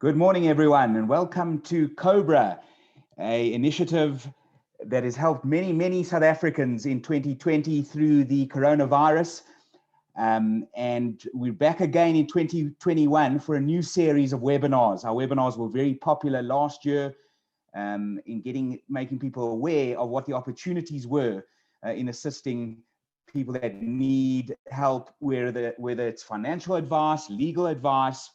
Good morning, everyone, and welcome to COBRA, an initiative that has helped many South Africans in 2020 through the coronavirus. And we're back again in 2021 for a new series of webinars. Our webinars were very popular last year in making people aware of what the opportunities were in assisting people that need help, whether it's financial advice, legal advice,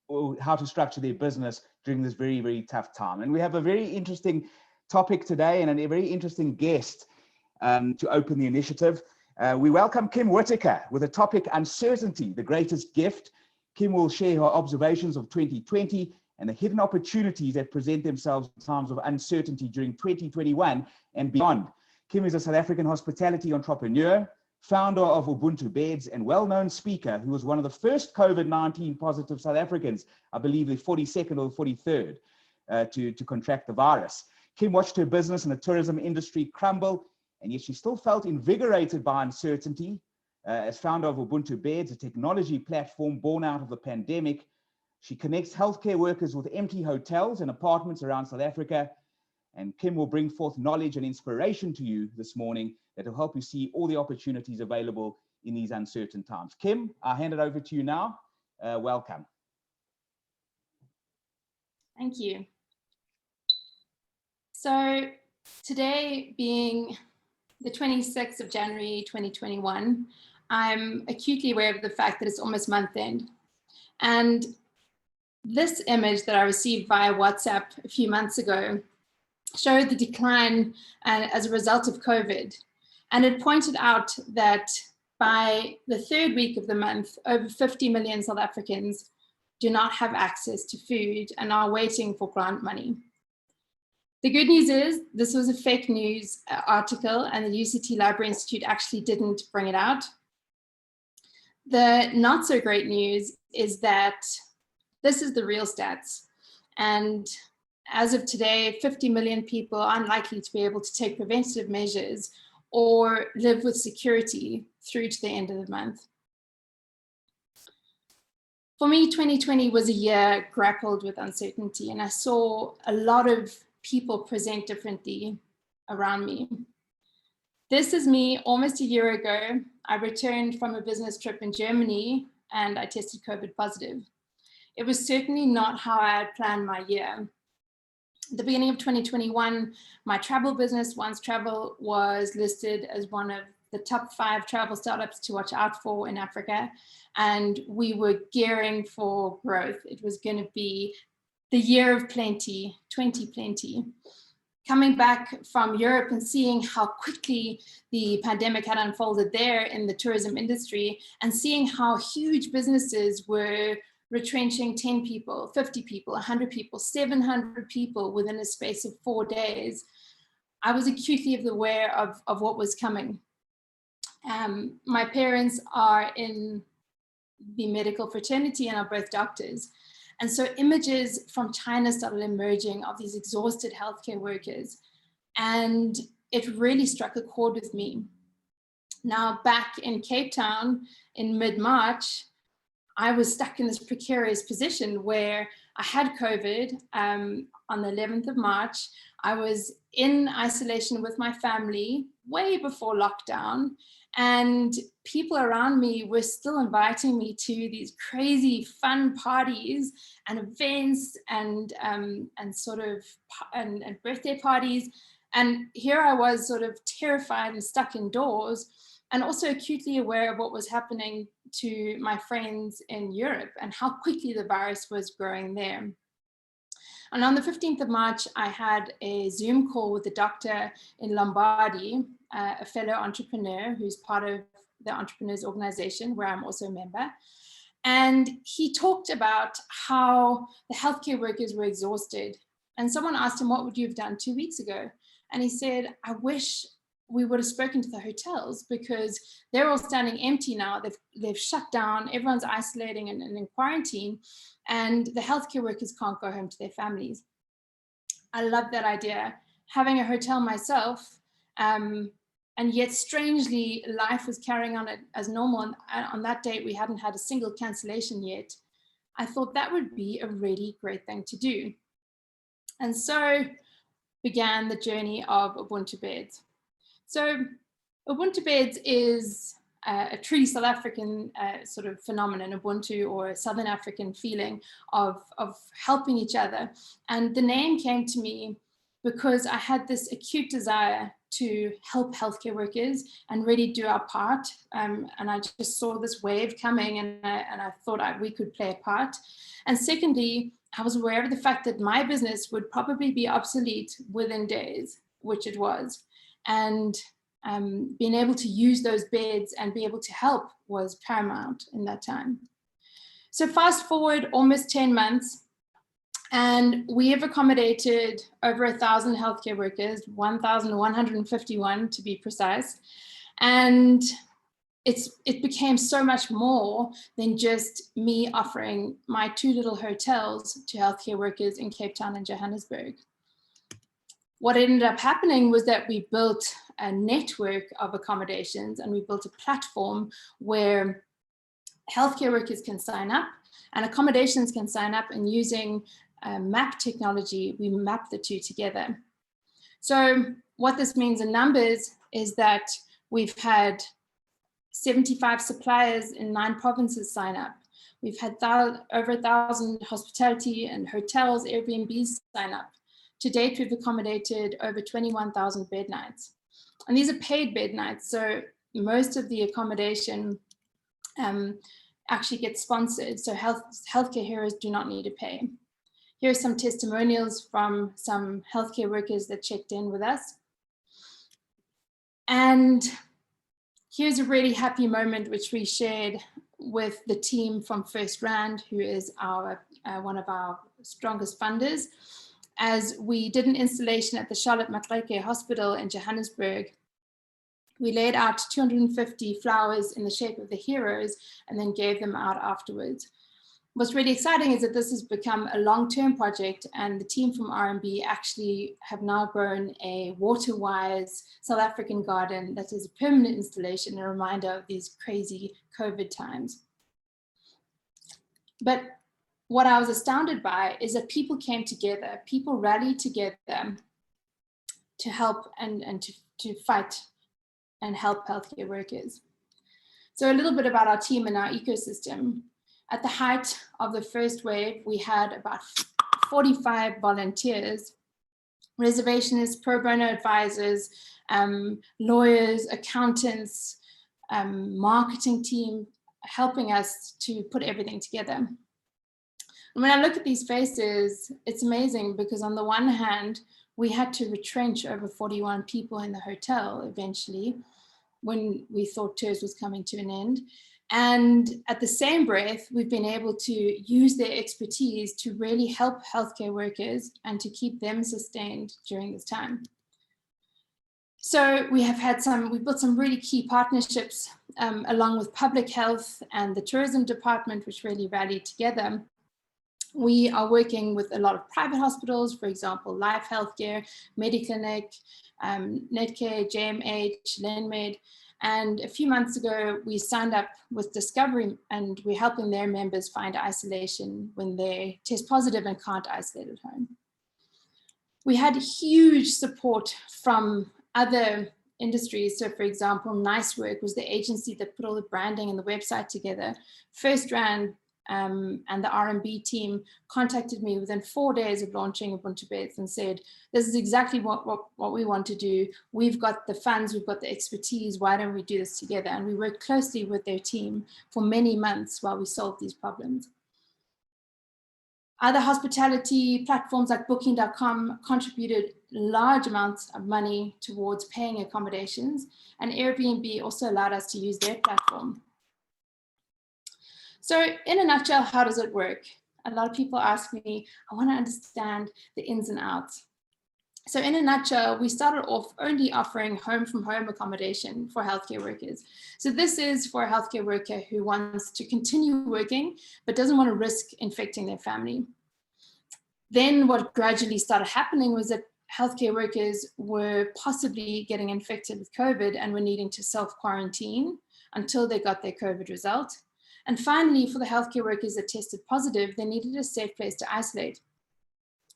or how to structure their business during this very tough time. And we have a very interesting topic today and a very interesting guest to open the initiative. We welcome Kim Whitaker with the topic Uncertainty, the Greatest Gift. Kim will share her observations of 2020 and the hidden opportunities that present themselves in times of uncertainty during 2021 and beyond. Kim is a South African hospitality entrepreneur, founder of Ubuntu Beds, and well-known speaker who was one of the first COVID-19 positive South Africans, I believe the 42nd or 43rd, to contract the virus. Kim watched her business in the tourism industry crumble, and yet she still felt invigorated by uncertainty. As founder of Ubuntu Beds, a technology platform born out of the pandemic, she connects healthcare workers with empty hotels and apartments around South Africa. And Kim will bring forth knowledge and inspiration to you this morning that will help you see all the opportunities available in these uncertain times. Kim, I'll hand it over to you now. Welcome. Thank you. So today being the 26th of January, 2021, I'm acutely aware of the fact that it's almost month end. And this image that I received via WhatsApp a few months ago showed the decline as a result of COVID. And it pointed out that by the third week of the month, over 50 million South Africans do not have access to food and are waiting for grant money. The good news is this was a fake news article and the UCT Library Institute actually didn't bring it out. The not so great news is that this is the real stats. And as of today, 50 million people are unlikely to be able to take preventative measures or live with security through to the end of the month. For me, 2020 was a year grappled with uncertainty, and I saw a lot of people present differently around me. This is me almost a year ago. I returned from a business trip in Germany and I tested COVID positive. It was certainly not how I had planned my year. At the beginning of 2021, my travel business, Once Travel, was listed as one of the top 5 travel startups to watch out for in Africa. And we were gearing for growth. It was going to be the year of plenty, 2020. Coming back from Europe and seeing how quickly the pandemic had unfolded there in the tourism industry, and seeing how huge businesses were retrenching 10 people, 50 people, 100 people, 700 people within a space of 4 days, I was acutely aware of what was coming. My parents are in the medical fraternity and are both doctors. And so images from China started emerging of these exhausted healthcare workers. And it really struck a chord with me. Now, back in Cape Town in mid-March, I was stuck in this precarious position where I had COVID on the 11th of March. I was in isolation with my family way before lockdown, and people around me were still inviting me to these crazy fun parties and events and birthday parties. And here I was sort of terrified and stuck indoors, and also acutely aware of what was happening to my friends in Europe and how quickly the virus was growing there. And on the 15th of March, I had a Zoom call with a doctor in Lombardy, a fellow entrepreneur who's part of the Entrepreneurs Organization, where I'm also a member. And he talked about how the healthcare workers were exhausted. And someone asked him, what would you have done 2 weeks ago? And he said, I wish we would have spoken to the hotels because they're all standing empty now. They've shut down, everyone's isolating and in quarantine, and the healthcare workers can't go home to their families. I love that idea. Having a hotel myself, and yet strangely, life was carrying on as normal. And on that date, we hadn't had a single cancellation yet. I thought that would be a really great thing to do. And so began the journey of Ubuntu Beds. So Ubuntu Beds is a truly South African sort of phenomenon, Ubuntu, or a Southern African feeling of helping each other. And the name came to me because I had this acute desire to help healthcare workers and really do our part. And I just saw this wave coming, and I thought we could play a part. And secondly, I was aware of the fact that my business would probably be obsolete within days, which it was. And being able to use those beds and be able to help was paramount in that time. So fast forward almost 10 months, and we have accommodated over 1,000 healthcare workers, 1,151 to be precise. And it became so much more than just me offering my 2 little hotels to healthcare workers in Cape Town and Johannesburg. What ended up happening was that we built a network of accommodations, and we built a platform where healthcare workers can sign up and accommodations can sign up, and using map technology, we map the two together. So what this means in numbers is that we've had 75 suppliers in 9 provinces sign up. We've had over 1,000 hospitality and hotels, Airbnbs sign up. To date, we've accommodated over 21,000 bed nights. And these are paid bed nights, so most of the accommodation actually gets sponsored, so healthcare heroes do not need to pay. Here are some testimonials from some healthcare workers that checked in with us. And here's a really happy moment which we shared with the team from First Rand, who is one of our strongest funders. As we did an installation at the Charlotte Whitaker Hospital in Johannesburg, we laid out 250 flowers in the shape of the heroes and then gave them out afterwards. What's really exciting is that this has become a long-term project, and the team from RMB actually have now grown a water-wise South African garden that is a permanent installation, a reminder of these crazy COVID times. But what I was astounded by is that people came together, people rallied together to help and to fight and help healthcare workers. So a little bit about our team and our ecosystem. At the height of the first wave, we had about 45 volunteers, reservationists, pro bono advisors, lawyers, accountants, marketing team, helping us to put everything together. And when I look at these faces, it's amazing, because on the one hand, we had to retrench over 41 people in the hotel eventually, when we thought TERS was coming to an end. And at the same breath, we've been able to use their expertise to really help healthcare workers and to keep them sustained during this time. So we've built some really key partnerships along with public health and the tourism department, which really rallied together. We are working with a lot of private hospitals, for example, Life Healthcare, Mediclinic, Netcare, JMH, Lenmed. And a few months ago, we signed up with Discovery, and we're helping their members find isolation when they test positive and can't isolate at home. We had huge support from other industries. So for example, Nice Work was the agency that put all the branding and the website together. First Rand and the R&B team contacted me within 4 days of launching Ubuntu Beds and said, this is exactly what we want to do. We've got the funds, we've got the expertise, why don't we do this together? And we worked closely with their team for many months while we solved these problems. Other hospitality platforms like Booking.com contributed large amounts of money towards paying accommodations, and Airbnb also allowed us to use their platform. So in a nutshell, how does it work? A lot of people ask me, I want to understand the ins and outs. So in a nutshell, we started off only offering home from home accommodation for healthcare workers. So this is for a healthcare worker who wants to continue working, but doesn't want to risk infecting their family. Then what gradually started happening was that healthcare workers were possibly getting infected with COVID and were needing to self-quarantine until they got their COVID result. And finally, for the healthcare workers that tested positive, they needed a safe place to isolate.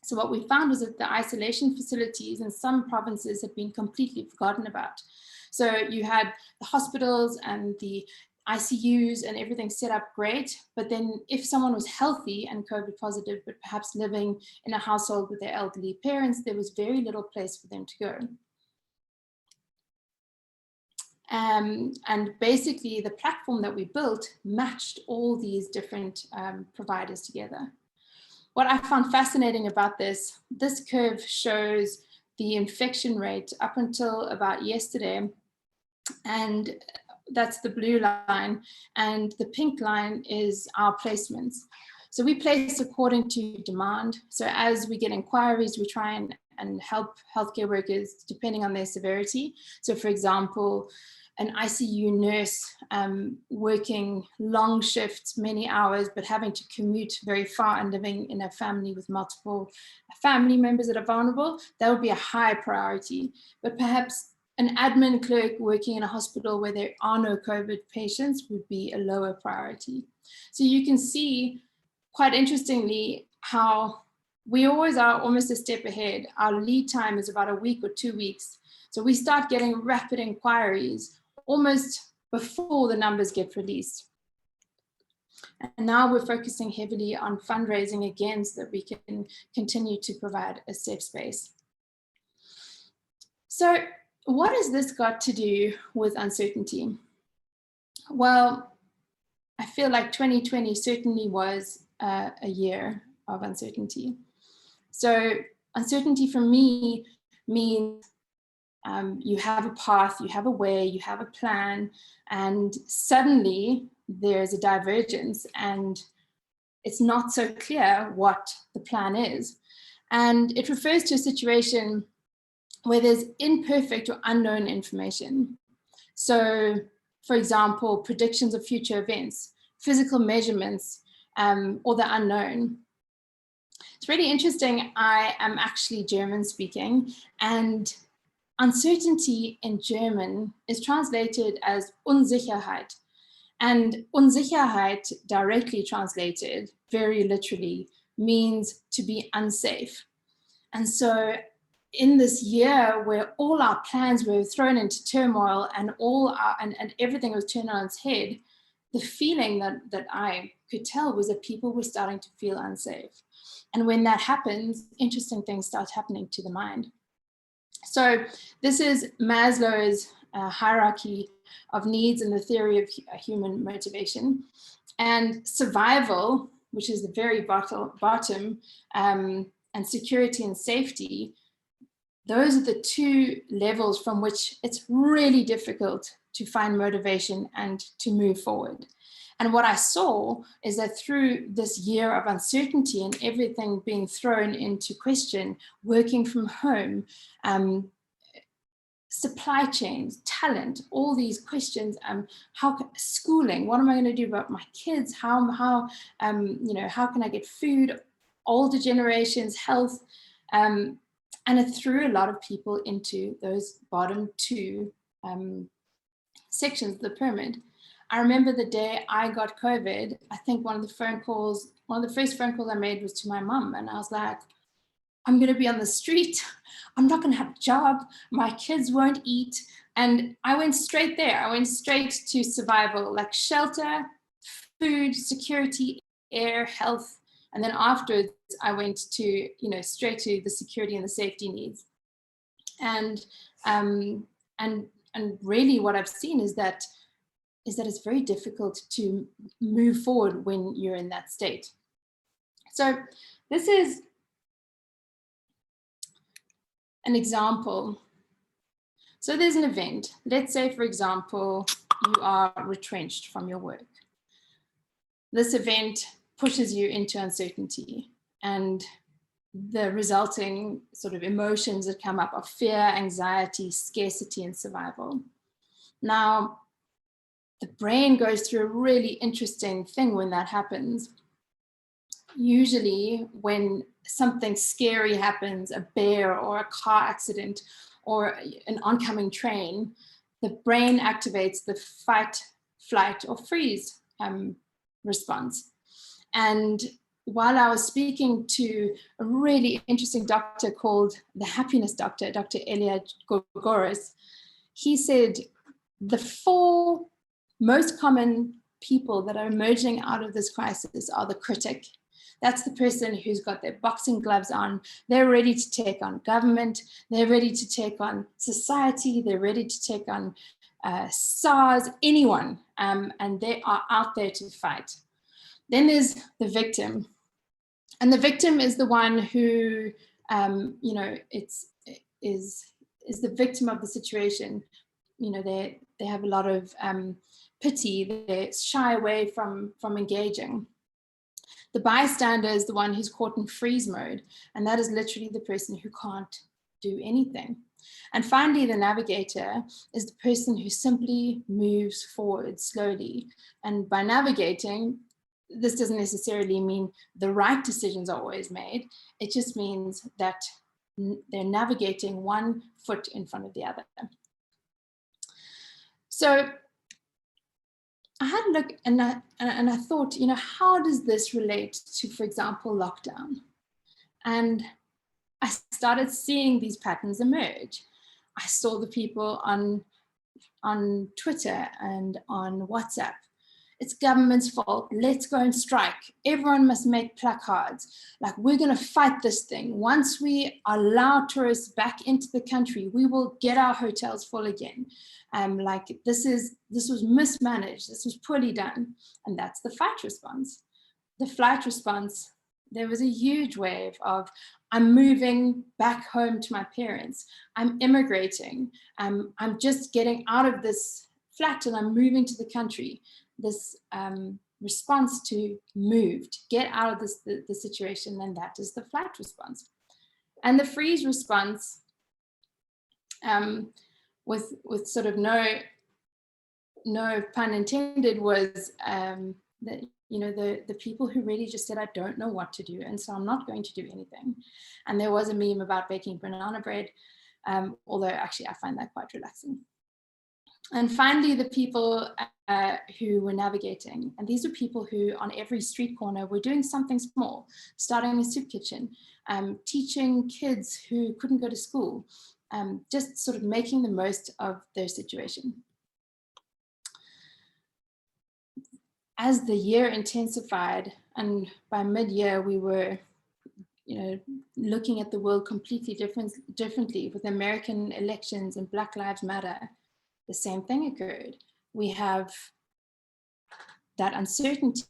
So what we found was that the isolation facilities in some provinces had been completely forgotten about. So you had the hospitals and the ICUs and everything set up great, but then if someone was healthy and COVID positive, but perhaps living in a household with their elderly parents, there was very little place for them to go. And basically the platform that we built matched all these different providers together. What I found fascinating about this curve shows the infection rate up until about yesterday, and that's the blue line, and the pink line is our placements. So we place according to demand. So as we get inquiries, we try and help healthcare workers depending on their severity. So for example, an ICU nurse working long shifts, many hours, but having to commute very far and living in a family with multiple family members that are vulnerable, that would be a high priority. But perhaps an admin clerk working in a hospital where there are no COVID patients would be a lower priority. So you can see, quite interestingly, how we always are almost a step ahead. Our lead time is about a week or 2 weeks. So we start getting rapid inquiries almost before the numbers get released. And now we're focusing heavily on fundraising again so that we can continue to provide a safe space. So what has this got to do with uncertainty? Well, I feel like 2020 certainly was a year of uncertainty. So uncertainty for me means you have a path, you have a way, you have a plan, and suddenly there's a divergence and it's not so clear what the plan is. And it refers to a situation where there's imperfect or unknown information. So, for example, predictions of future events, physical measurements, or the unknown. It's really interesting. I am actually German speaking, and uncertainty in German is translated as Unsicherheit. And Unsicherheit, directly translated, very literally, means to be unsafe. And so in this year where all our plans were thrown into turmoil and and everything was turned on its head, the feeling that I could tell was that people were starting to feel unsafe. And when that happens, interesting things start happening to the mind. So this is Maslow's hierarchy of needs and the theory of human motivation. And survival, which is the very bottom, and security and safety, those are the two levels from which it's really difficult to find motivation and to move forward. And what I saw is that through this year of uncertainty and everything being thrown into question, working from home, supply chains, talent, all these questions, schooling, what am I going to do about my kids? How can I get food, older generations, health, and it threw a lot of people into those bottom two sections of the pyramid. I remember the day I got COVID, I think one of the first phone calls I made was to my mum, and I was like, I'm going to be on the street. I'm not going to have a job. My kids won't eat. And I went straight there. I went straight to survival, like shelter, food, security, air, health. And then afterwards, I went to, straight to the security and the safety needs. And really what I've seen is that it's very difficult to move forward when you're in that state. So this is an example. So there's an event. Let's say, for example, you are retrenched from your work. This event pushes you into uncertainty, and the resulting sort of emotions that come up are fear, anxiety, scarcity, and survival. Now, the brain goes through a really interesting thing when that happens. Usually when something scary happens, a bear or a car accident or an oncoming train, the brain activates the fight, flight, or freeze response. And while I was speaking to a really interesting doctor called the happiness doctor, Dr. Elia Gogoris, he said the 4 most common people that are emerging out of this crisis are the critic. That's the person who's got their boxing gloves on. They're ready to take on government. They're ready to take on society. They're ready to take on SARS, anyone, and they are out there to fight. Then there's the victim. And the victim is the one who, you know, is the victim of the situation. You know, they have a lot of pity. They shy away from engaging. The bystander is the one who's caught in freeze mode, and that is literally the person who can't do anything. And finally, the navigator is the person who simply moves forward slowly. And by navigating, this doesn't necessarily mean the right decisions are always made. It just means that they're navigating one foot in front of the other. So I had a look and I thought, you know, how does this relate to, for example, lockdown? And I started seeing these patterns emerge. I saw the people on Twitter and on WhatsApp. It's government's fault. Let's go and strike. Everyone must make placards. Like, we're going to fight this thing. Once we allow tourists back into the country, we will get our hotels full again. Like, this was mismanaged. This was poorly done. And that's the fight response. The flight response, there was a huge wave of, I'm moving back home to my parents. I'm immigrating. I'm just getting out of this flat and I'm moving to the country. This response to move, to get out of the situation, and that is the flight response. And the freeze response, with sort of no pun intended, was that, you know, the people who really just said, I don't know what to do, and so I'm not going to do anything. And there was a meme about baking banana bread, although actually I find that quite relaxing. And finally, the people who were navigating, and these are people who on every street corner were doing something small, starting a soup kitchen, teaching kids who couldn't go to school, just sort of making the most of their situation. As the year intensified, and by mid-year we were, you know, looking at the world completely differently with American elections and Black Lives Matter, the same thing occurred. We have that uncertainty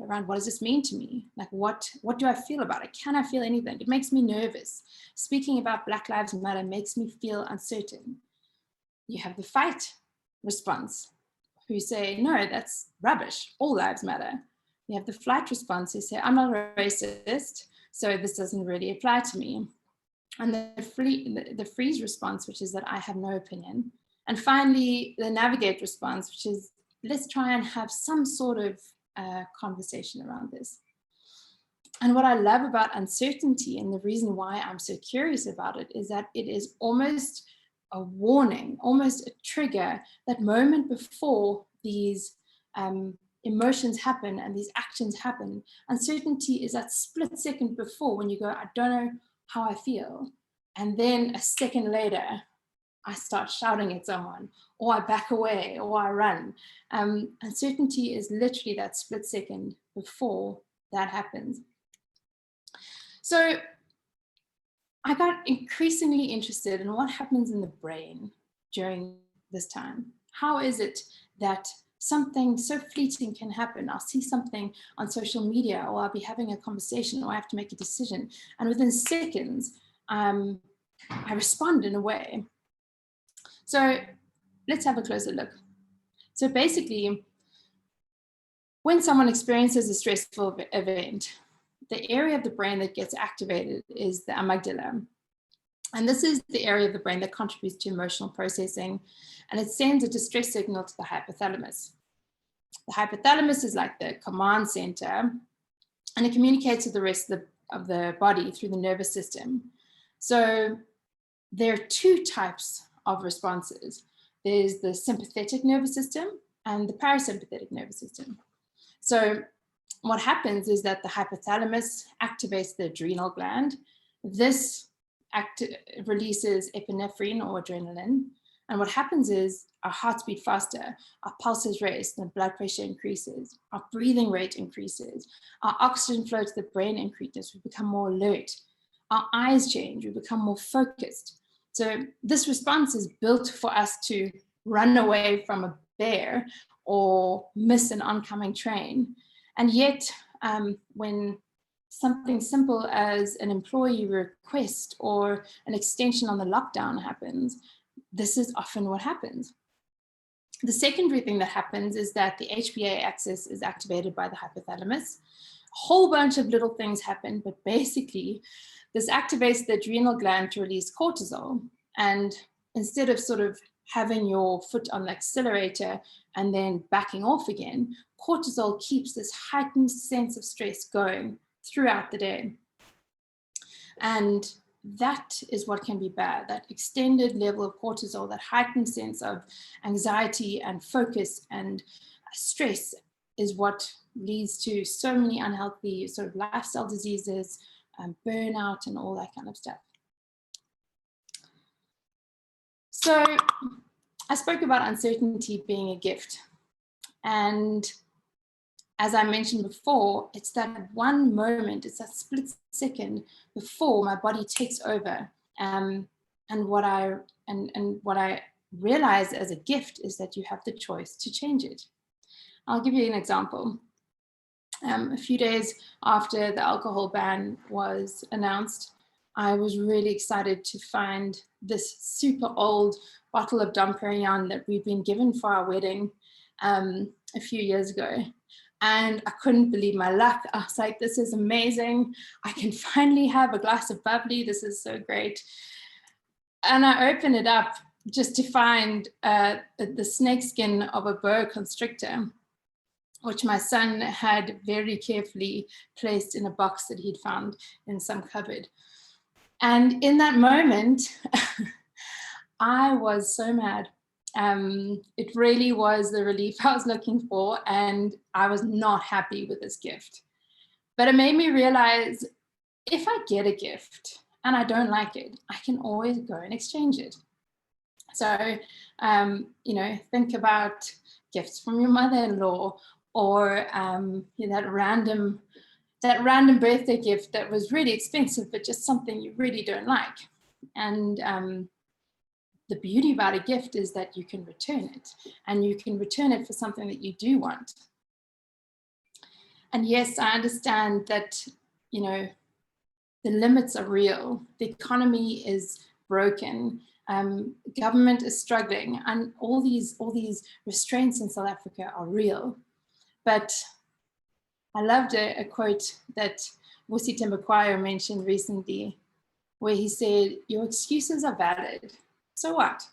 around, what does this mean to me? Like, what do I feel about it? Can I feel anything? It makes me nervous. Speaking about Black Lives Matter makes me feel uncertain. You have the fight response, who say, no, that's rubbish. All lives matter. You have the flight response, who say, I'm not a racist, so this doesn't really apply to me. And the freeze response, which is that I have no opinion. And finally, the navigate response, which is, let's try and have some sort of conversation around this. And what I love about uncertainty, and the reason why I'm so curious about it, is that it is almost a warning, almost a trigger, that moment before these emotions happen and these actions happen. Uncertainty is that split second before, when you go, I don't know how I feel. And then a second later, I start shouting at someone, or I back away, or I run. Uncertainty is literally that split second before that happens. So I got increasingly interested in what happens in the brain during this time. How is it that something so fleeting can happen? I'll see something on social media, or I'll be having a conversation, or I have to make a decision. And within seconds, I respond in a way. So let's have a closer look. So basically, when someone experiences a stressful event, the area of the brain that gets activated is the amygdala. And this is the area of the brain that contributes to emotional processing, and it sends a distress signal to the hypothalamus. The hypothalamus is like the command center, and it communicates with the rest of the body through the nervous system. So there are 2 types of responses. There's the sympathetic nervous system and the parasympathetic nervous system. So what happens is that the hypothalamus activates the adrenal gland. This releases epinephrine or adrenaline. And what happens is our hearts beat faster, our pulses race, the blood pressure increases, our breathing rate increases, our oxygen flow to the brain increases, we become more alert, our eyes change, we become more focused. So this response is built for us to run away from a bear or miss an oncoming train. And yet, when something simple as an employee request or an extension on the lockdown happens, this is often what happens. The secondary thing that happens is that the HPA axis is activated by the hypothalamus. A whole bunch of little things happen, but basically, this activates the adrenal gland to release cortisol. And instead of sort of having your foot on the accelerator and then backing off again, cortisol keeps this heightened sense of stress going throughout the day. And that is what can be bad. That extended level of cortisol, that heightened sense of anxiety and focus and stress is what leads to so many unhealthy sort of lifestyle diseases, burnout and all that kind of stuff. So I spoke about uncertainty being a gift. And as I mentioned before, it's that one moment, it's that split second before my body takes over. And what I realize as a gift is that you have the choice to change it. I'll give you an example. A few days after the alcohol ban was announced, I was really excited to find this super old bottle of Dom Perignon that we'd been given for our wedding a few years ago. And I couldn't believe my luck. I was like, this is amazing. I can finally have a glass of bubbly. This is so great. And I opened it up just to find the snakeskin of a boa constrictor, which my son had very carefully placed in a box that he'd found in some cupboard. And in that moment, I was so mad. It really was the relief I was looking for, and I was not happy with this gift. But it made me realize if I get a gift and I don't like it, I can always go and exchange it. So, think about gifts from your mother-in-law or that random birthday gift that was really expensive, but just something you really don't like. And the beauty about a gift is that you can return it, and you can return it for something that you do want. And yes, I understand that, the limits are real. The economy is broken. Government is struggling, and all these restraints in South Africa are real. But I loved a quote that Vusi Tembakwayo mentioned recently, where he said, "Your excuses are valid. So what?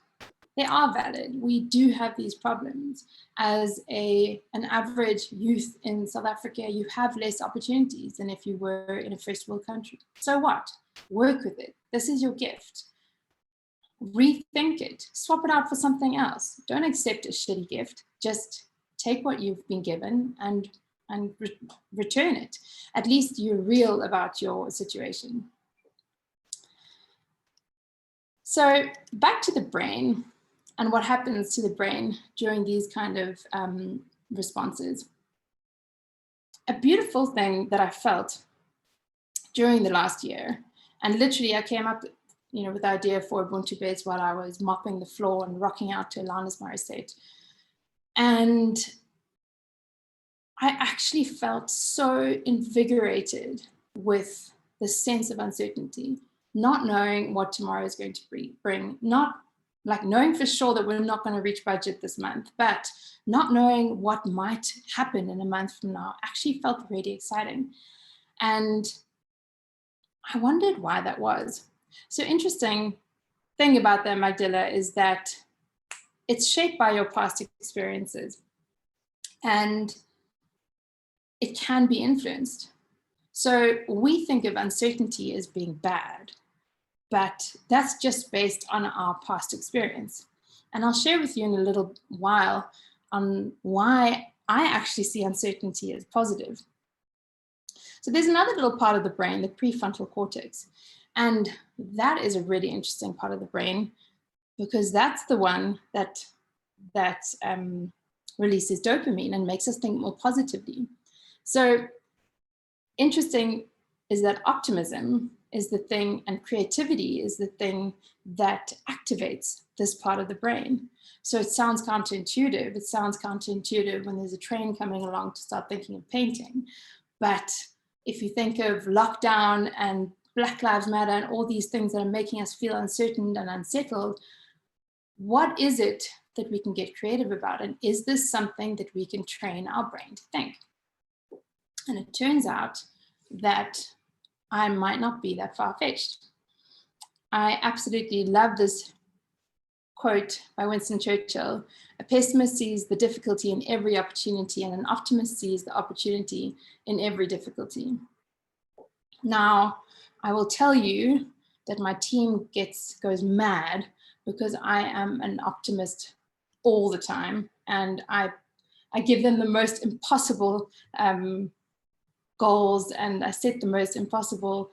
They are valid. We do have these problems. As an average youth in South Africa, you have less opportunities than if you were in a first world country. So what? Work with it. This is your gift. Rethink it. Swap it out for something else. Don't accept a shitty gift. Just take what you've been given and return it. At least you're real about your situation." So back to the brain and what happens to the brain during these kind of responses. A beautiful thing that I felt during the last year, and literally I came up with the idea for Ubuntu Beds while I was mopping the floor and rocking out to Alanis Morissette. And I actually felt so invigorated with the sense of uncertainty, not knowing what tomorrow is going to bring, not like knowing for sure that we're not going to reach budget this month, but not knowing what might happen in a month from now actually felt really exciting. And I wondered why that was. So interesting thing about the Amygdala is that it's shaped by your past experiences, and it can be influenced. So we think of uncertainty as being bad, but that's just based on our past experience. And I'll share with you in a little while on why I actually see uncertainty as positive. So there's another little part of the brain, the prefrontal cortex. And that is a really interesting part of the brain, because that's the one that releases dopamine and makes us think more positively. So interesting is that optimism is the thing, and creativity is the thing that activates this part of the brain. So it sounds counterintuitive. It sounds counterintuitive when there's a train coming along to start thinking of painting. But if you think of lockdown and Black Lives Matter and all these things that are making us feel uncertain and unsettled, what is it that we can get creative about? And is this something that we can train our brain to think? And it turns out that I might not be that far-fetched. I absolutely love this quote by Winston Churchill: "A pessimist sees the difficulty in every opportunity, and an optimist sees the opportunity in every difficulty." Now, I will tell you that my team goes mad because I am an optimist all the time, and I give them the most impossible goals, and I set the most impossible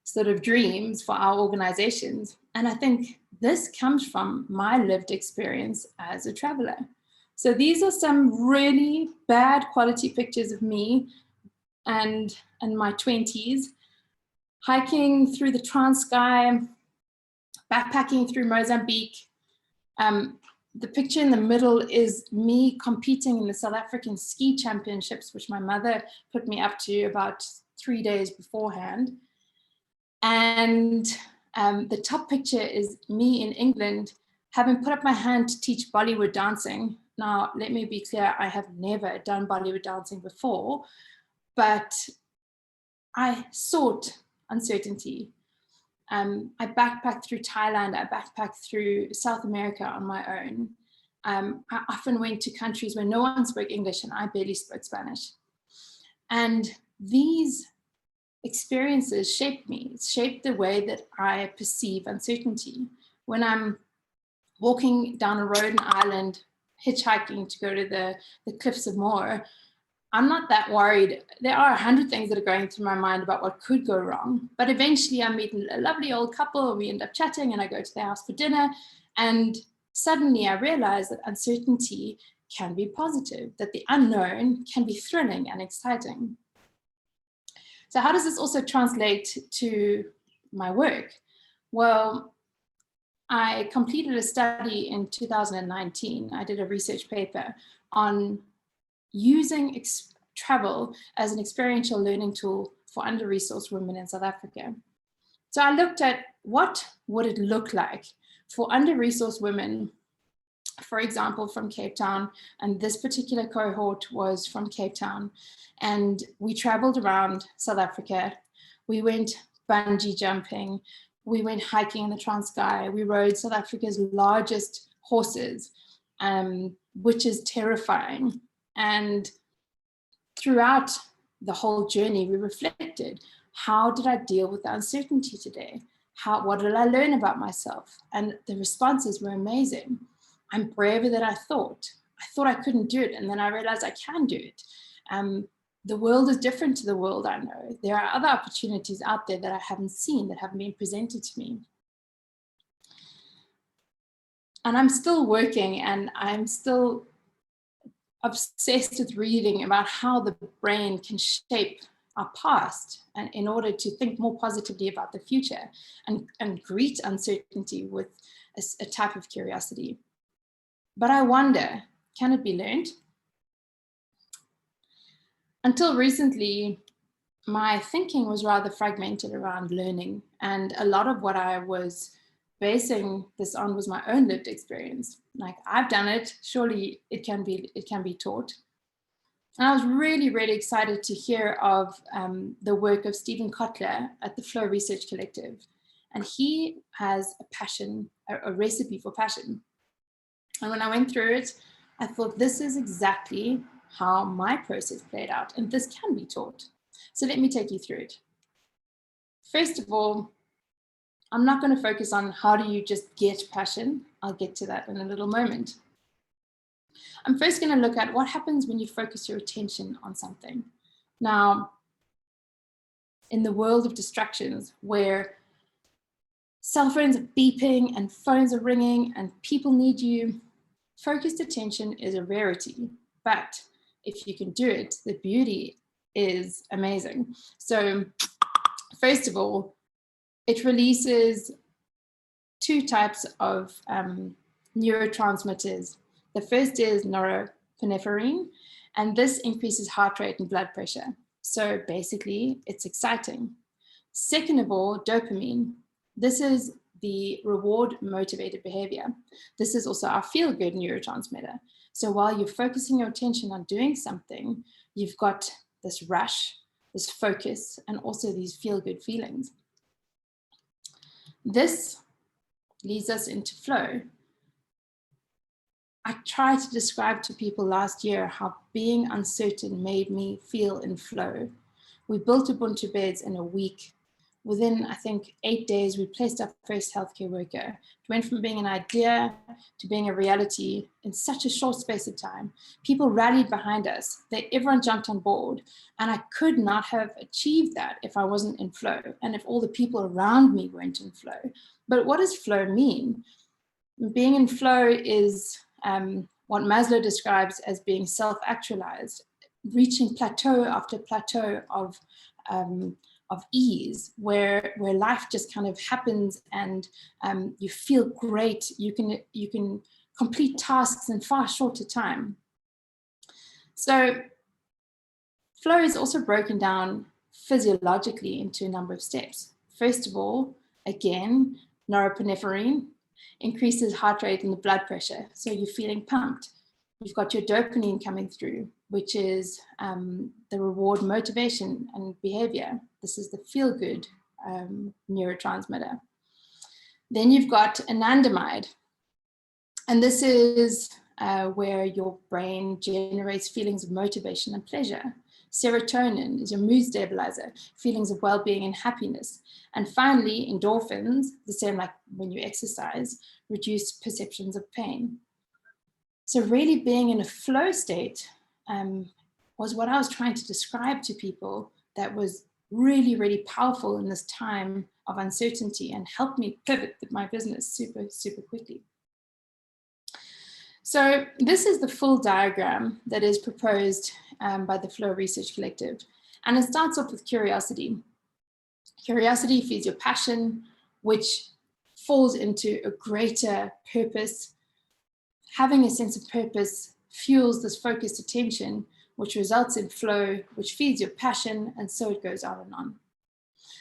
sort of dreams for our organizations. And I think this comes from my lived experience as a traveler. So these are some really bad quality pictures of me and my 20s, hiking through the Transkei, backpacking through Mozambique. The picture in the middle is me competing in the South African ski championships, which my mother put me up to about 3 days beforehand. And the top picture is me in England, having put up my hand to teach Bollywood dancing. Now, let me be clear, I have never done Bollywood dancing before, but I sought uncertainty. I backpacked through Thailand, I backpacked through South America on my own. I often went to countries where no one spoke English and I barely spoke Spanish. And these experiences shaped me. It shaped the way that I perceive uncertainty. When I'm walking down a road in Ireland, hitchhiking to go to the cliffs of Moher, I'm not that worried. There are 100 things that are going through my mind about what could go wrong. But eventually I meet a lovely old couple, we end up chatting, and I go to their house for dinner. And suddenly I realize that uncertainty can be positive, that the unknown can be thrilling and exciting. So how does this also translate to my work? Well, I completed a study in 2019. I did a research paper on using travel as an experiential learning tool for under-resourced women in South Africa. So I looked at what would it look like for under-resourced women, for example, from Cape Town, and this particular cohort was from Cape Town. And we traveled around South Africa. We went bungee jumping. We went hiking in the Transkei. We rode South Africa's largest horses, which is terrifying. And throughout the whole journey, we reflected, how did I deal with the uncertainty today? What did I learn about myself? And the responses were amazing. I'm braver than I thought. I thought I couldn't do it, and then I realized I can do it. The world is different to the world I know. There are other opportunities out there that I haven't seen, that haven't been presented to me. And I'm still working, and I'm still obsessed with reading about how the brain can shape our past, and in order to think more positively about the future and greet uncertainty with a type of curiosity. But I wonder, can it be learned? Until recently, my thinking was rather fragmented around learning, and a lot of what I was basing this on was my own lived experience. Like, I've done it, surely it can be taught. And I was really, really excited to hear of the work of Stephen Kotler at the Flow Research Collective. And he has a passion, a recipe for passion. And when I went through it, I thought, this is exactly how my process played out, and this can be taught. So let me take you through it. First of all, I'm not going to focus on how do you just get passion. I'll get to that in a little moment. I'm first going to look at what happens when you focus your attention on something. Now, in the world of distractions where cell phones are beeping and phones are ringing and people need you, focused attention is a rarity. But if you can do it, the beauty is amazing. So first of all, it releases two types of neurotransmitters. The first is norepinephrine, and this increases heart rate and blood pressure. So basically, it's exciting. Second of all, dopamine. This is the reward motivated behavior. This is also our feel-good neurotransmitter. So while you're focusing your attention on doing something, you've got this rush, this focus, and also these feel-good feelings. This leads us into flow. I tried to describe to people last year how being uncertain made me feel in flow. We built Ubuntu Beds in a week. Within, I think, 8 days, we placed our first healthcare worker. It went from being an idea to being a reality in such a short space of time. People rallied behind us. Everyone jumped on board. And I could not have achieved that if I wasn't in flow and if all the people around me weren't in flow. But what does flow mean? Being in flow is what Maslow describes as being self-actualized, reaching plateau after plateau of ease, where life just kind of happens and you feel great. You can complete tasks in far shorter time. So flow is also broken down physiologically into a number of steps. First of all, again, norepinephrine increases heart rate and the blood pressure, so you're feeling pumped. You've got your dopamine coming through, which is the reward motivation and behavior. This is the feel-good neurotransmitter. Then you've got anandamide, and this is where your brain generates feelings of motivation and pleasure. Serotonin is your mood stabilizer, feelings of well-being and happiness. And finally, endorphins, the same like when you exercise, reduce perceptions of pain. So really being in a flow state was what I was trying to describe to people that was really, really powerful in this time of uncertainty and helped me pivot my business super, super quickly. So this is the full diagram that is proposed by the Flow Research Collective. And it starts off with curiosity. Curiosity feeds your passion, which falls into a greater purpose. Having a sense of purpose fuels this focused attention, which results in flow, which feeds your passion, and so it goes on and on.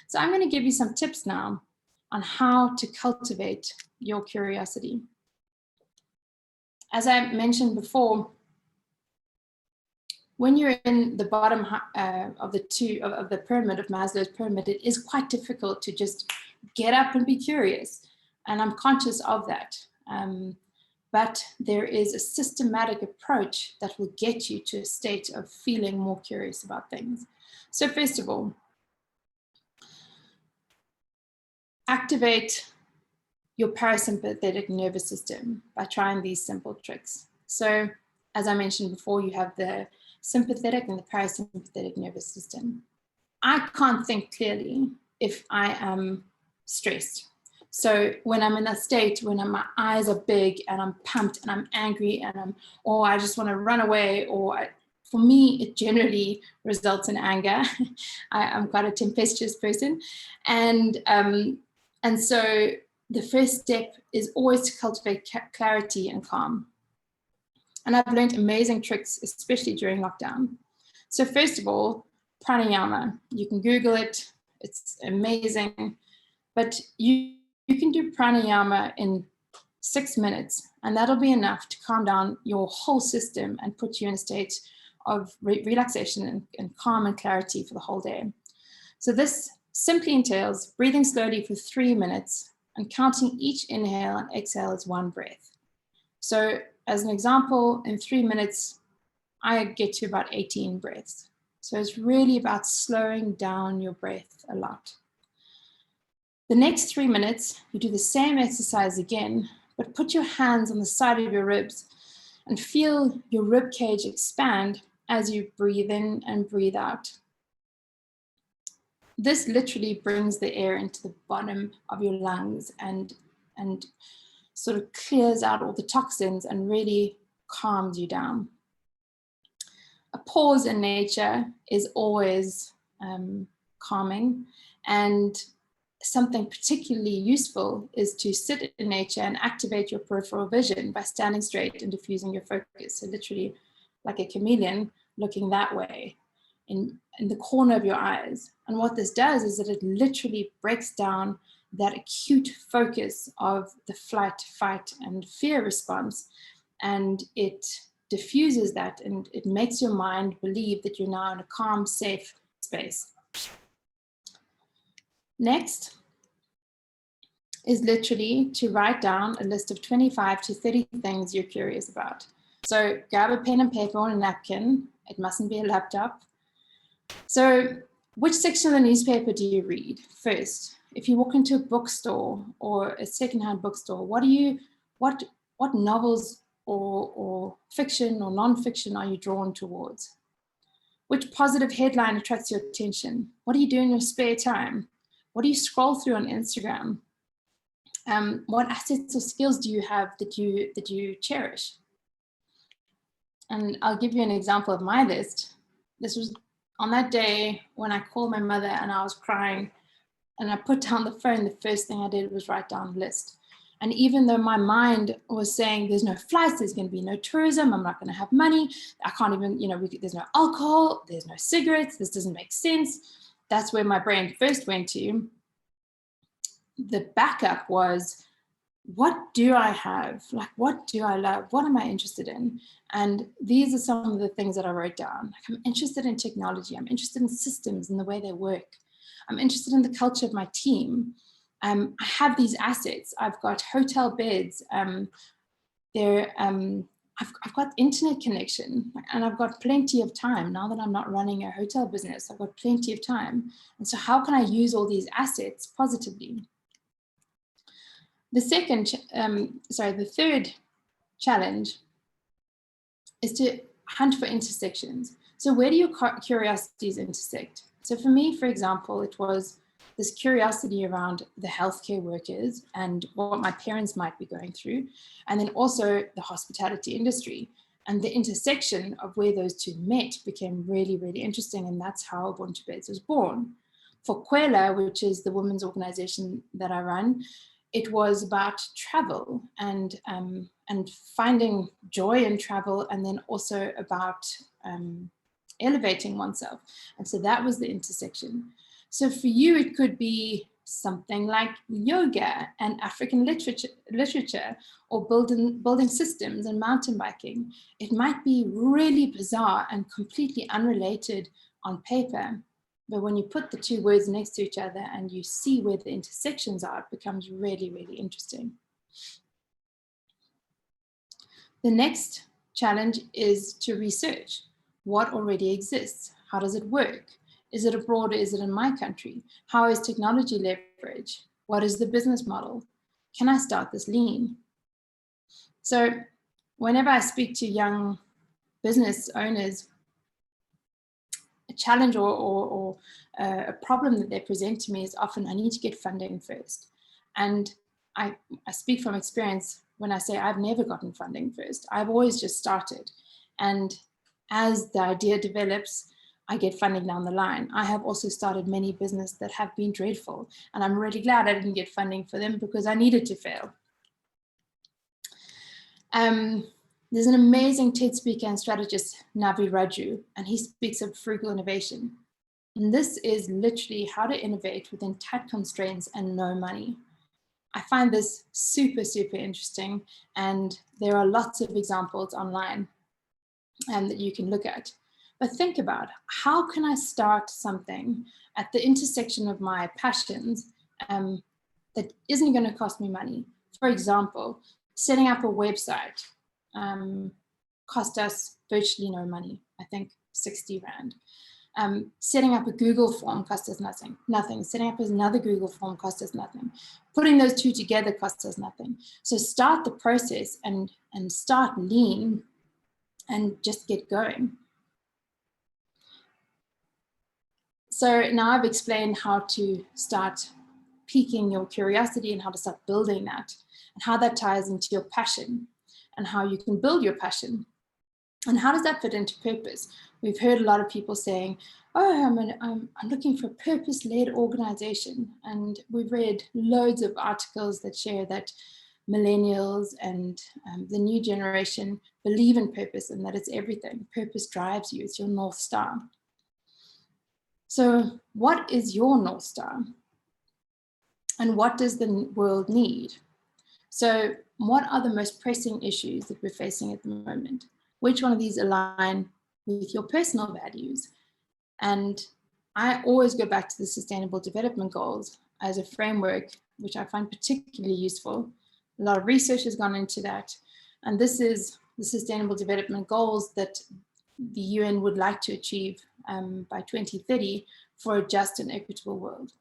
So I'm going to give you some tips now on how to cultivate your curiosity. As I mentioned before, when you're in the bottom of the pyramid, of Maslow's pyramid, it is quite difficult to just get up and be curious. And I'm conscious of that. But there is a systematic approach that will get you to a state of feeling more curious about things. So first of all, activate your parasympathetic nervous system by trying these simple tricks. So as I mentioned before, you have the sympathetic and the parasympathetic nervous system. I can't think clearly if I am stressed. So when I'm in that state, when my eyes are big and I'm pumped and I'm angry and or I just want to run away, for me, it generally results in anger. I'm quite a tempestuous person. And so the first step is always to cultivate clarity and calm. And I've learned amazing tricks, especially during lockdown. So first of all, pranayama. You can Google it. It's amazing. But you can do pranayama in 6 minutes, and that'll be enough to calm down your whole system and put you in a state of relaxation and calm and clarity for the whole day. So this simply entails breathing slowly for 3 minutes and counting each inhale and exhale as one breath. So as an example, in 3 minutes, I get to about 18 breaths. So it's really about slowing down your breath a lot. The next 3 minutes, you do the same exercise again, but put your hands on the side of your ribs and feel your rib cage expand as you breathe in and breathe out. This literally brings the air into the bottom of your lungs and sort of clears out all the toxins and really calms you down. A pause in nature is always calming, and something particularly useful is to sit in nature and activate your peripheral vision by standing straight and diffusing your focus. So literally like a chameleon looking that way in the corner of your eyes. And what this does is that it literally breaks down that acute focus of the flight, fight, and fear response, and it diffuses that, and it makes your mind believe that you're now in a calm, safe space. Next is literally to write down a list of 25 to 30 things you're curious about. So grab a pen and paper or a napkin. It mustn't be a laptop. So which section of the newspaper do you read first? If you walk into a bookstore or a secondhand bookstore, what novels or fiction or non-fiction are you drawn towards? Which positive headline attracts your attention? What do you do in your spare time? What do you scroll through on Instagram? What assets or skills do you have that you cherish? And I'll give you an example of my list. This was on that day when I called my mother and I was crying and I put down the phone, the first thing I did was write down a list. And even though my mind was saying there's no flights, there's going to be no tourism, I'm not going to have money, I can't even, there's no alcohol, there's no cigarettes, this doesn't make sense. That's where my brain first went to. The backup was, what do I have? Like, what do I love? What am I interested in? And these are some of the things that I wrote down. Like, I'm interested in technology. I'm interested in systems and the way they work. I'm interested in the culture of my team. I have these assets. I've got hotel beds. I've got internet connection, and I've got plenty of time. Now that I'm not running a hotel business, I've got plenty of time. And so how can I use all these assets positively? The third challenge is to hunt for intersections. So where do your curiosities intersect? So for me, for example, it was this curiosity around the healthcare workers and what my parents might be going through, and then also the hospitality industry. And the intersection of where those two met became really, really interesting, and that's how Ubuntu Beds was born. For Kwela, which is the women's organization that I run, it was about travel and finding joy in travel, and then also about elevating oneself. And so that was the intersection. So for you, it could be something like yoga and African literature, or building systems and mountain biking. It might be really bizarre and completely unrelated on paper, but when you put the two words next to each other and you see where the intersections are, it becomes really, really interesting. The next challenge is to research what already exists. How does it work? Is it abroad or is it in my country? How is technology leveraged? What is the business model? Can I start this lean? So whenever I speak to young business owners, a challenge or a problem that they present to me is often, I need to get funding first. And I speak from experience when I say I've never gotten funding first. I've always just started. And as the idea develops, I get funding down the line. I have also started many businesses that have been dreadful, and I'm really glad I didn't get funding for them because I needed to fail. There's an amazing TED speaker and strategist, Navi Raju, and he speaks of frugal innovation. And this is literally how to innovate within tight constraints and no money. I find this super, super interesting, and there are lots of examples online that you can look at. But think about, how can I start something at the intersection of my passions that isn't going to cost me money? For example, setting up a website cost us virtually no money, I think 60 Rand. Setting up a Google form cost us nothing. Setting up another Google form cost us nothing. Putting those two together costs us nothing. So start the process and start lean and just get going. So now I've explained how to start piquing your curiosity and how to start building that, and how that ties into your passion and how you can build your passion. And how does that fit into purpose? We've heard a lot of people saying, oh, I'm looking for a purpose-led organization. And we've read loads of articles that share that millennials and the new generation believe in purpose and that it's everything. Purpose drives you, it's your North Star. So what is your North Star? And what does the world need? So what are the most pressing issues that we're facing at the moment? Which one of these align with your personal values? And I always go back to the Sustainable Development Goals as a framework, which I find particularly useful. A lot of research has gone into that. And this is the Sustainable Development Goals that the UN would like to achieve by 2030 for a just and equitable world.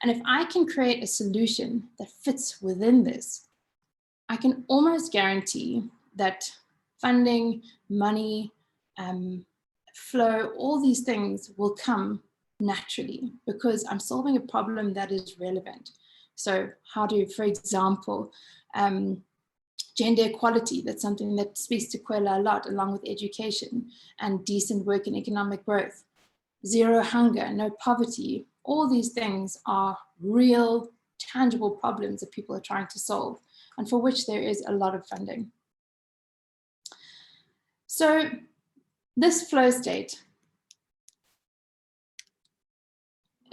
And if I can create a solution that fits within this, I can almost guarantee that funding, money, flow, all these things will come naturally because I'm solving a problem that is relevant. So how do, for example, gender equality, that's something that speaks to Kwela a lot, along with education and decent work and economic growth. Zero hunger, no poverty, all these things are real, tangible problems that people are trying to solve and for which there is a lot of funding. So this flow state,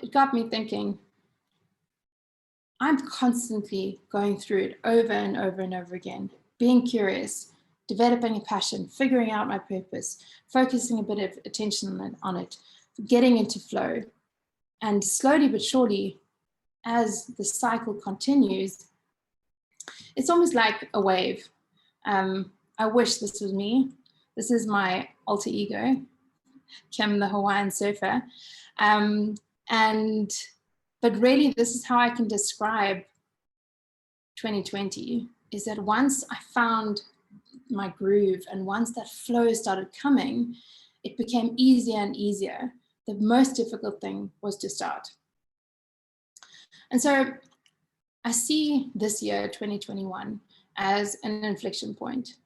it got me thinking, I'm constantly going through it over and over and over again, being curious, developing a passion, figuring out my purpose, focusing a bit of attention on it, getting into flow. And slowly but surely, as the cycle continues, it's almost like a wave. I wish this was me. This is my alter ego, Kim, the Hawaiian surfer. But really, this is how I can describe 2020, is that once I found my groove and once that flow started coming, it became easier and easier. The most difficult thing was to start. And so I see this year, 2021, as an inflection point.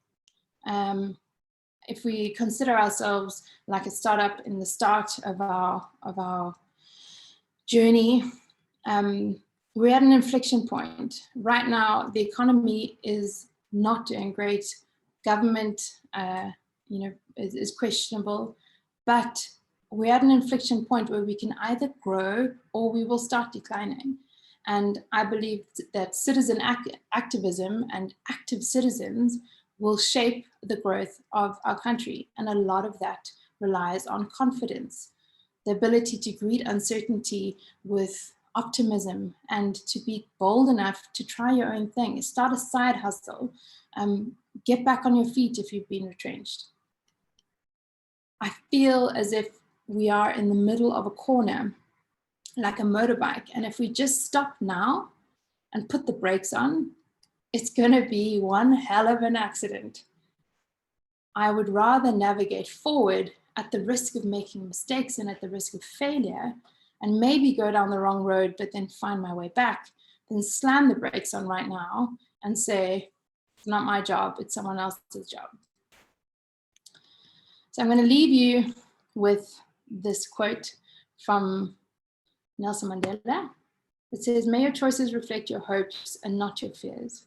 If we consider ourselves like a startup in the start of our journey, we're at an inflection point. Right now, the economy is not doing great. Government, is questionable, but we're at an inflection point where we can either grow or we will start declining. And I believe that citizen activism and active citizens will shape the growth of our country. And a lot of that relies on confidence, the ability to greet uncertainty with optimism and to be bold enough to try your own thing, start a side hustle, get back on your feet if you've been retrenched. I feel as if we are in the middle of a corner, like a motorbike. And if we just stop now and put the brakes on, it's going to be one hell of an accident. I would rather navigate forward at the risk of making mistakes and at the risk of failure and maybe go down the wrong road, but then find my way back, than slam the brakes on right now and say, it's not my job, it's someone else's job. So I'm going to leave you with this quote from Nelson Mandela. It says, may your choices reflect your hopes and not your fears.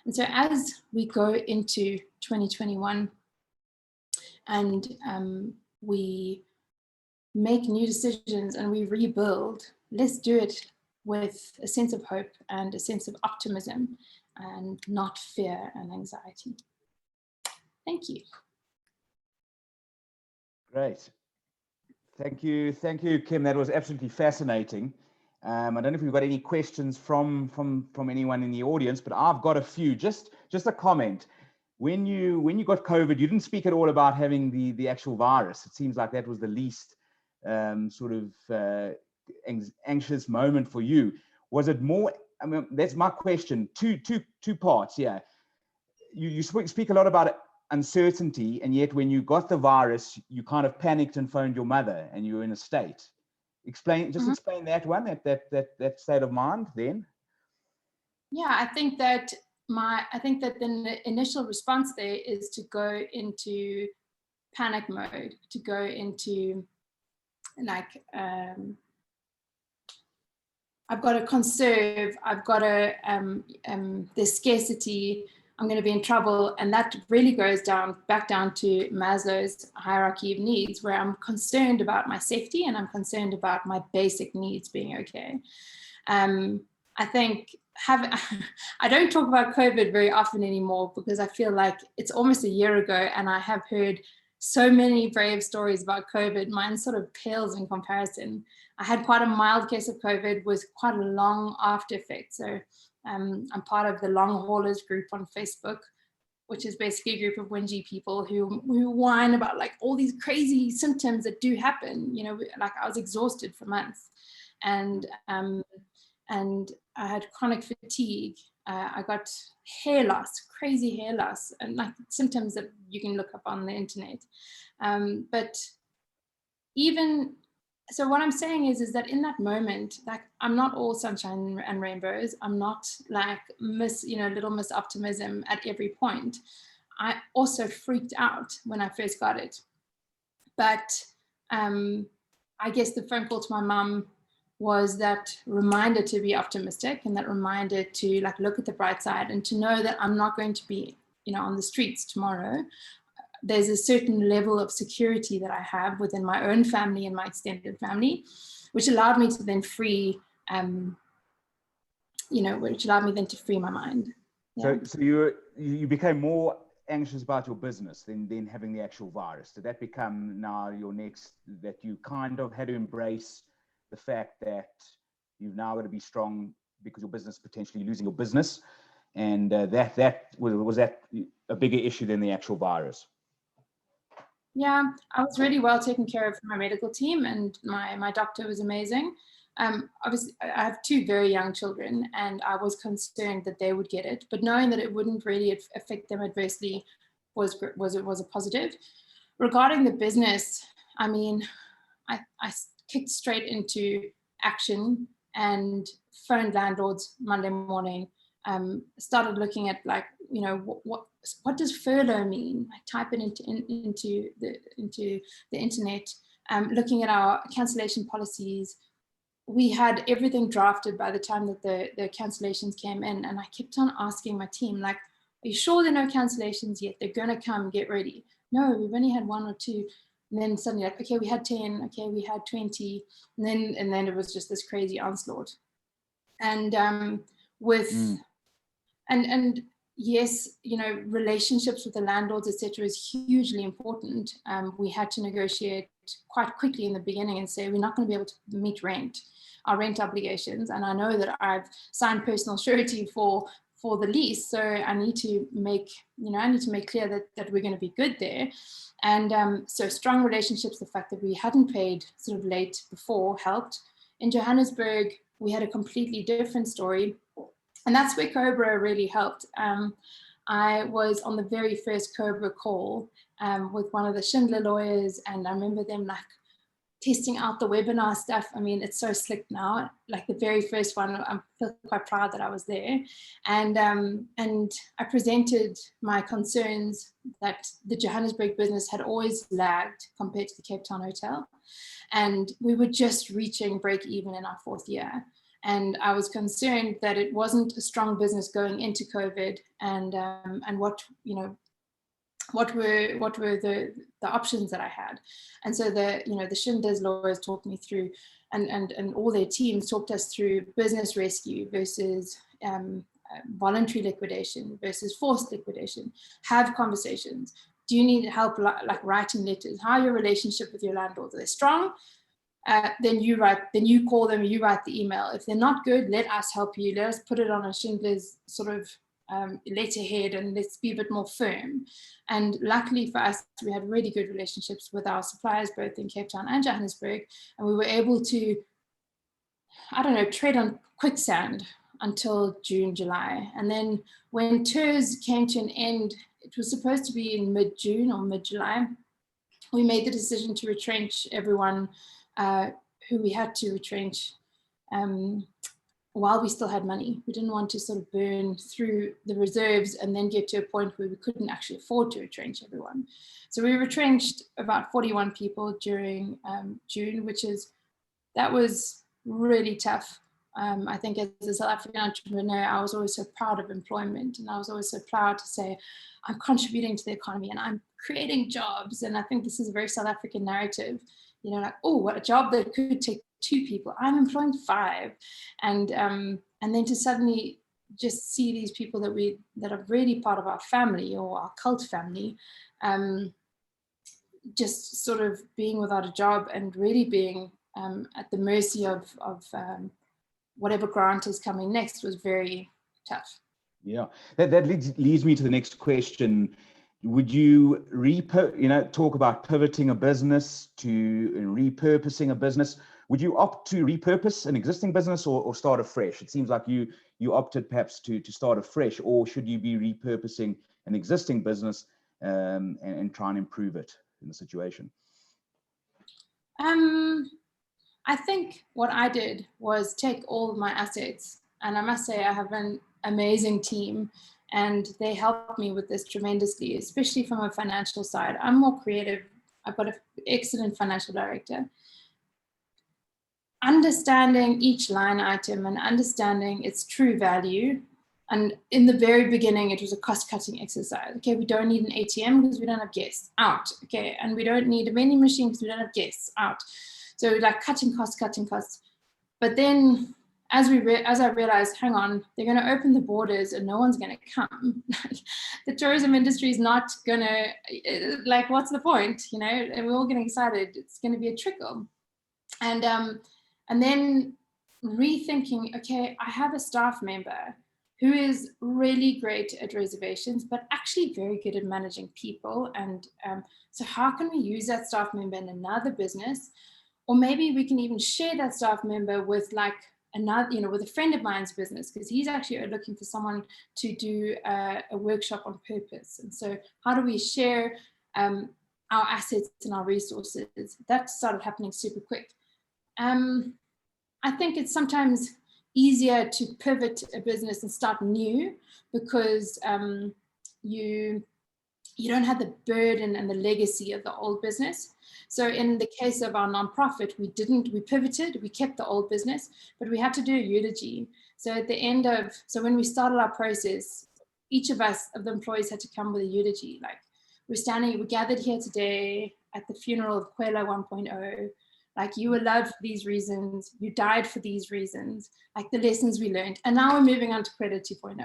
And so as we go into 2021 and we make new decisions and we rebuild, let's do it with a sense of hope and a sense of optimism and not fear and anxiety. Thank you. Great. Thank you, Kim. That was absolutely fascinating. I don't know if we've got any questions from anyone in the audience, but I've got a few. Just a comment. When you got COVID, you didn't speak at all about having the actual virus. It seems like that was the least anxious moment for you. Was it more? I mean, that's my question. Two parts. Yeah. You speak a lot about uncertainty, and yet when you got the virus, you kind of panicked and phoned your mother, and you were in a state. Explain that one, that state of mind then. Yeah, I think that then the initial response there is to go into panic mode, to go into like, I've got to conserve, I've got to, there's scarcity, I'm going to be in trouble. And that really goes back down to Maslow's hierarchy of needs, where I'm concerned about my safety and I'm concerned about my basic needs being okay. I think I don't talk about COVID very often anymore, because I feel like it's almost a year ago and I have heard so many brave stories about COVID. Mine sort of pales in comparison. I had quite a mild case of COVID with quite a long after effect. So I'm part of the long haulers group on Facebook, which is basically a group of whingy people who whine about like all these crazy symptoms that do happen. You know, like I was exhausted for months, and I had chronic fatigue. I got hair loss, crazy hair loss, and like symptoms that you can look up on the internet. But even so, what I'm saying is that in that moment, like I'm not all sunshine and rainbows. I'm not like little Miss Optimism at every point. I also freaked out when I first got it. But I guess the phone call to my mum was that reminder to be optimistic, and that reminder to like look at the bright side and to know that I'm not going to be, on the streets tomorrow. There's a certain level of security that I have within my own family and my extended family, which allowed me to then free, which allowed me then to free my mind. Yeah. So you became more anxious about your business than having the actual virus. Did that become now your next, that you kind of had to embrace the fact that you've now got to be strong because your business potentially losing your business, and that was that a bigger issue than the actual virus? Yeah, I was really well taken care of from my medical team, and my doctor was amazing. Obviously, I have two very young children, and I was concerned that they would get it, but knowing that it wouldn't really affect them adversely was a positive. Regarding the business, I mean, I kicked straight into action and phoned landlords Monday morning. Started looking at like, what does furlough mean? I type it into the internet. Looking at our cancellation policies. We had everything drafted by the time that the cancellations came in, and I kept on asking my team, like, are you sure there are no cancellations yet? They're gonna come, get ready. No, we've only had 1 or 2. And then suddenly, like, okay, we had 10, okay, we had 20, and then it was just this crazy onslaught. And and yes, relationships with the landlords, etc., is hugely important. We had to negotiate quite quickly in the beginning and say we're not going to be able to meet our rent obligations, and I know that I've signed personal surety for the lease, so I need to make clear that we're going to be good there. And so strong relationships, the fact that we hadn't paid sort of late before helped. In Johannesburg, we had a completely different story, and that's where COBRA really helped. I was on the very first COBRA call with one of the Schindler lawyers, and I remember them like testing out the webinar stuff. I mean, it's so slick now. Like the very first one, I feel quite proud that I was there. And I presented my concerns that the Johannesburg business had always lagged compared to the Cape Town hotel. And we were just reaching break even in our 4th year. And I was concerned that it wasn't a strong business going into COVID, and what were the options that I had. And so the Schindler's lawyers talked me through, and all their teams talked us through business rescue versus voluntary liquidation versus forced liquidation. Have conversations. Do you need help like writing letters? How are your relationship with your landlords? Are they strong? Then you call them, you write the email. If they're not good, let us help you. Let us put it on a Schindler's sort of letterhead, and let's be a bit more firm. And luckily for us, we had really good relationships with our suppliers, both in Cape Town and Johannesburg, and we were able to, tread on quicksand until June, July. And then when tours came to an end, it was supposed to be in mid-June or mid-July, we made the decision to retrench everyone who we had to retrench while we still had money. We didn't want to sort of burn through the reserves and then get to a point where we couldn't actually afford to retrench everyone. So we retrenched about 41 people during June, that was really tough. I think as a South African entrepreneur, I was always so proud of employment, and I was always so proud to say, I'm contributing to the economy and I'm creating jobs. And I think this is a very South African narrative, you know, like, oh, what a job that could take 2 people, I'm employing 5. And then to suddenly just see these people that are really part of our family or our cult family, just sort of being without a job and really being at the mercy of whatever grant is coming next was very tough. Yeah, that leads me to the next question. Would you talk about pivoting a business to repurposing a business? Would you opt to repurpose an existing business or start afresh? It seems like you opted perhaps to start afresh, or should you be repurposing an existing business and try and improve it in the situation? I think what I did was take all of my assets, and I must say I have an amazing team, and they helped me with this tremendously, especially from a financial side. I'm more creative. I've got an excellent financial director. Understanding each line item and understanding its true value. And in the very beginning, it was a cost-cutting exercise. Okay, we don't need an ATM because we don't have guests, out. Okay, and we don't need a vending machine because we don't have guests, out. So like cutting costs. But then as I realized, hang on, they're going to open the borders and no one's going to come. The tourism industry is not going to, like, what's the point? You know, and we're all getting excited. It's going to be a trickle. And then rethinking, okay, I have a staff member who is really great at reservations, but actually very good at managing people. And so how can we use that staff member in another business? Or maybe we can even share that staff member with like another, you know, with a friend of mine's business, because he's actually looking for someone to do a workshop on purpose. And so how do we share our assets and our resources? That started happening super quick. I think it's sometimes easier to pivot a business and start new because you don't have the burden and the legacy of the old business. So in the case of our nonprofit, we pivoted, we kept the old business, but we had to do a eulogy. So at the end so when we started our process, each of us, of the employees, had to come with a eulogy. Like, we gathered here today at the funeral of Kwela 1.0. Like, you were loved for these reasons, you died for these reasons, like the lessons we learned. And now we're moving on to Credit 2.0.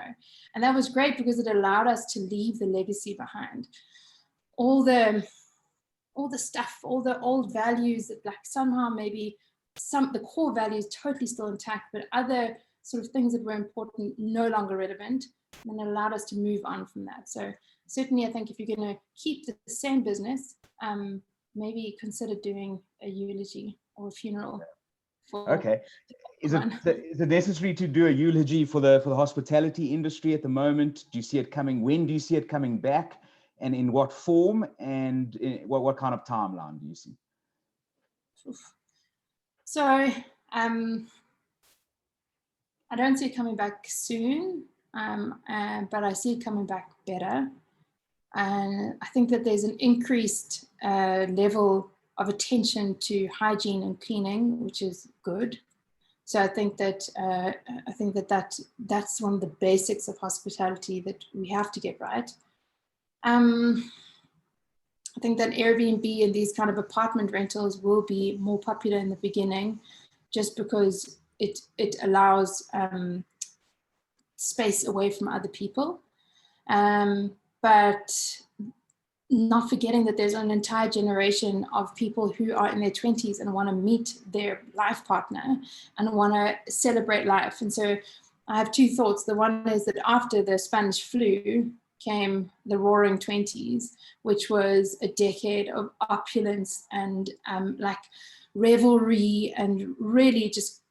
And that was great because it allowed us to leave the legacy behind. All the stuff, all the old values that like somehow maybe the core values totally still intact, but other sort of things that were important no longer relevant, and it allowed us to move on from that. So certainly I think if you're going to keep the same business, maybe consider doing a eulogy or a funeral. Okay. Is it necessary to do a eulogy for the hospitality industry at the moment? Do you see it coming? When do you see it coming back? And in what form? And what kind of timeline do you see? So I don't see it coming back soon, but I see it coming back better. And I think that there's an increased level of attention to hygiene and cleaning, which is good. So I think that that's one of the basics of hospitality that we have to get right. I think that Airbnb and these kind of apartment rentals will be more popular in the beginning, just because it allows space away from other people. But not forgetting that there's an entire generation of people who are in their 20s and want to meet their life partner and want to celebrate life. And so I have two thoughts. The one is that after the Spanish flu came the Roaring 20s, which was a decade of opulence and like revelry, and really just,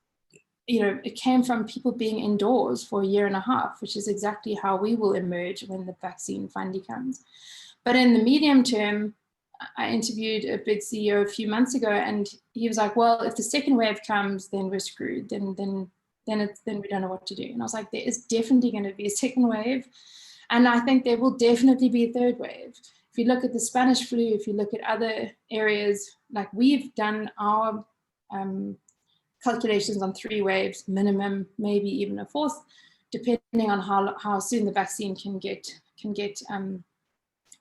you know, it came from people being indoors for a year and a half, which is exactly how we will emerge when the vaccine finally comes. But in the medium term, I interviewed a big CEO a few months ago, and he was like, well, if the second wave comes, then we're screwed. Then we don't know what to do. And I was like, there is definitely going to be a second wave. And I think there will definitely be a third wave. If you look at the Spanish flu, if you look at other areas, like we've done our calculations on 3 waves minimum, maybe even a fourth, depending on how soon the vaccine can get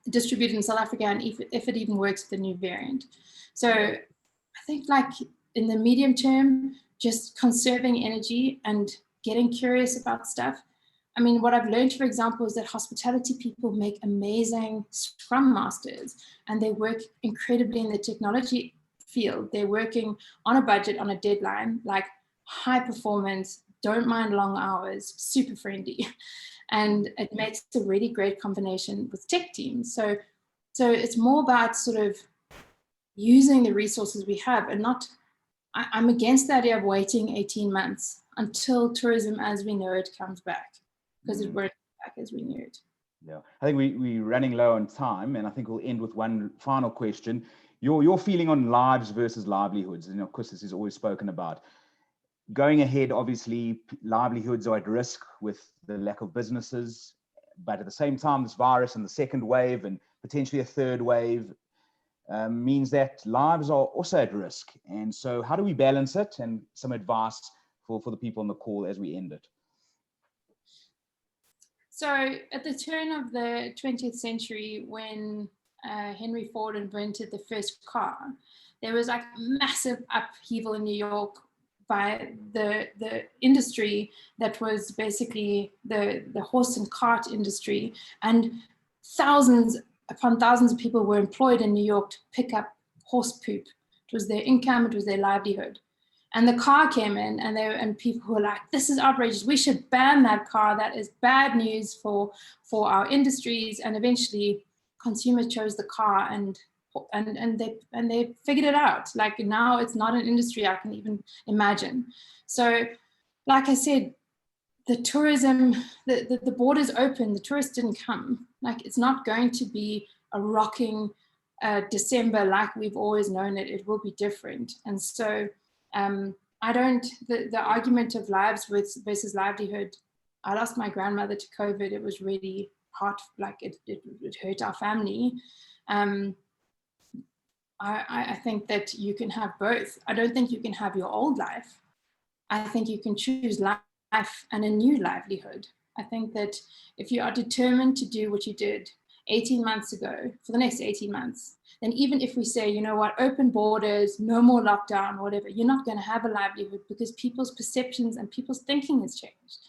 distributed in South Africa, and if it even works with the new variant. So I think, like, in the medium term, just conserving energy and getting curious about stuff. I mean, what I've learned, for example, is that hospitality people make amazing Scrum Masters, and they work incredibly in the technology field. They're working on a budget, on a deadline, like high performance, don't mind long hours, super friendly. And it makes a really great combination with tech teams. So it's more about sort of using the resources we have, and not, I'm against the idea of waiting 18 months until tourism as we know it comes back, because it won't come back as we knew it. Yeah, I think we're running low on time, and I think we'll end with one final question. Your feeling on lives versus livelihoods, and of course this is always spoken about. Going ahead, obviously, livelihoods are at risk with the lack of businesses, but at the same time, this virus and the second wave and potentially a third wave means that lives are also at risk. And so how do we balance it? And some advice for the people on the call as we end it. So at the turn of the 20th century, when Henry Ford invented the first car, there was like massive upheaval in New York by the industry that was basically the horse and cart industry, and thousands upon thousands of people were employed in New York to pick up horse poop. It was their income, it was their livelihood. And the car came in, and people were like, this is outrageous, we should ban that car, that is bad news for our industries. And eventually consumers chose the car, and they figured it out. Like, now it's not an industry I can even imagine. So like I said, the tourism, the borders open, the tourists didn't come. Like, it's not going to be a rocking December like we've always known it. It will be different. And so I don't, the argument of lives versus livelihood, I lost my grandmother to COVID. It was really hard, like it hurt our family. I think that you can have both. I don't think you can have your old life. I think you can choose life and a new livelihood. I think that if you are determined to do what you did 18 months ago for the next 18 months, then even if we say, you know what, open borders, no more lockdown, whatever, you're not going to have a livelihood, because people's perceptions and people's thinking has changed.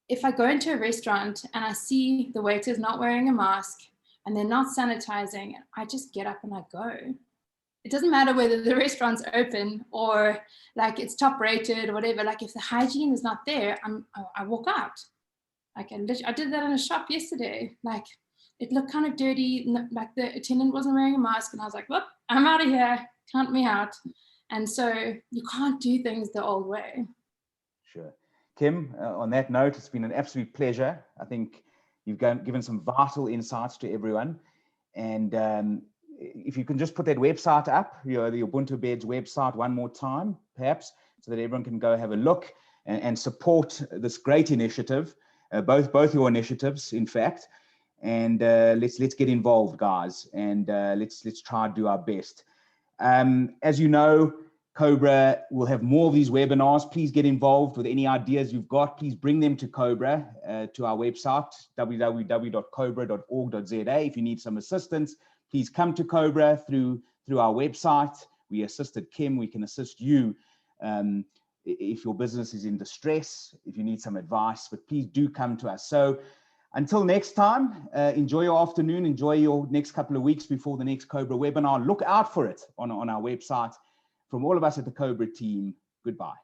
If I go into a restaurant and I see the waiters not wearing a mask and they're not sanitizing, I just get up and I go. It doesn't matter whether the restaurant's open or like it's top rated or whatever. Like, if the hygiene is not there, I walk out. Like, I did that in a shop yesterday. Like, it looked kind of dirty. Like, the attendant wasn't wearing a mask, and I was like, whoop, I'm out of here. Count me out. And so you can't do things the old way. Sure. Kim, on that note, it's been an absolute pleasure. I think you've given some vital insights to everyone. And if you can just put that website up, the Ubuntu Beds website one more time, perhaps, so that everyone can go have a look and support this great initiative, both your initiatives, in fact. And let's get involved, guys, and let's try to do our best. As you know, COBRA will have more of these webinars. Please get involved with any ideas you've got. Please bring them to COBRA, to our website, www.cobra.org.za. If you need some assistance, please come to COBRA through our website. We assisted Kim, we can assist you if your business is in distress, if you need some advice, but please do come to us. So until next time, enjoy your afternoon, enjoy your next couple of weeks before the next COBRA webinar. Look out for it on our website. From all of us at the COBRA team, goodbye.